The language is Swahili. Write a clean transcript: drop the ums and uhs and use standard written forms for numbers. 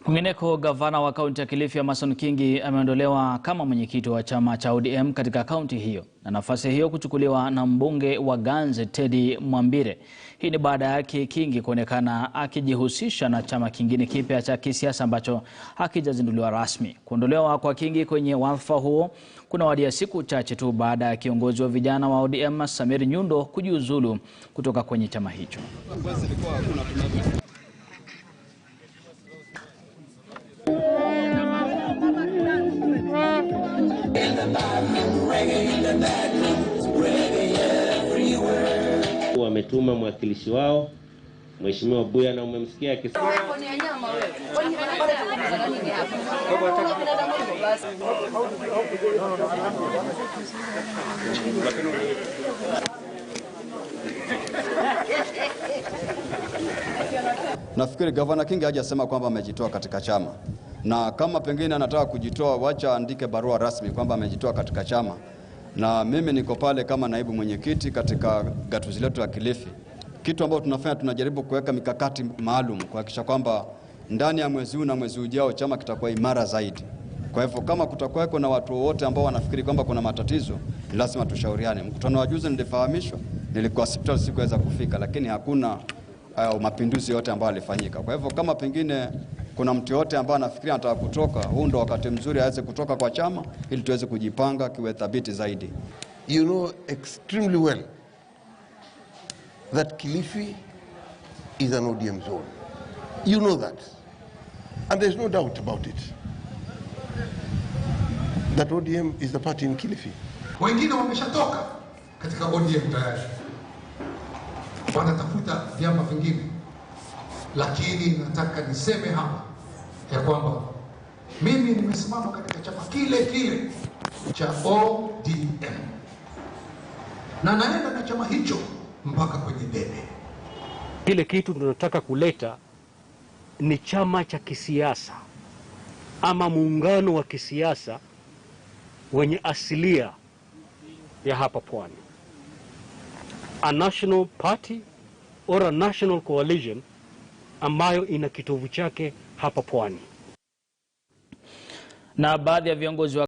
Kwingineko, gavana wa kaunti ya Kilifi Amason Kingi ameondolewa kama mwenyekiti wa chama cha ODM katika kaunti hiyo na nafasi hiyo kuchukuliwa na mbunge wa Ganze Teddy Mwambire. Hii ni baada yake Kingi kuonekana akijihusisha na chama kingine kipya cha kisiasa ambacho hakijazinduliwa rasmi. Kuondolewa kwa Kingi kwenye wadhifa huo kunawadia siku chache tu baada ya kiongozi wa vijana wa ODM Samir Nyundo kujiuzulu kutoka kwenye chama hicho. Wametuma mwakilishi wao Mheshimiwa Buya, na umemsikia akisema nafikiri Gavana Kingi hajasema kwamba amejitoa katika chama, na kama pengine anataka kujitoa, wacha andike barua rasmi kwamba amejitoa katika chama. Na mimi niko pale kama naibu mwenyekiti katika gatuzi letu la Kilifi. Kitu ambacho tunafanya, tunajaribu kuweka mikakati maalum kuhakikisha kwamba ndani ya mwezi huu na mwezi ujao chama kitakuwa imara zaidi. Kwa hivyo kama kutakuwa na watu wote ambao wanafikiri kwamba kuna matatizo, lazima tushauriane. Mkutano wa juzi nilifahamishwa, nilikuwa hospitali sikuweza kufika, lakini hakuna mapinduzi yote ambayo yalifanyika. Kwa hivyo kama pengine kuna mtu yote ambaye anafikiria anataka kutoka, huu ndo wakati mzuri aweze kutoka kwa chama ili tuweze kujipanga kiwe thabiti zaidi. You know extremely well that Kilifi is an ODM zone. You know that. And there's no doubt about it. That ODM is the party in Kilifi. Wengine wameshatoka katika ODM tayari, wanatafuta vyama vingine, lakini nataka niseme hapa ya kwamba mimi nimesimama katika chama kile kile cha ODM na naenda na chama hicho mpaka kwenye debe. Kile kitu tunataka kuleta ni chama cha kisiasa ama muungano wa kisiasa wenye asilia ya hapa pwani. A national party or a national coalition ambayo ina kitovu chake hapa pwani. Na baadhi ya viongozi wa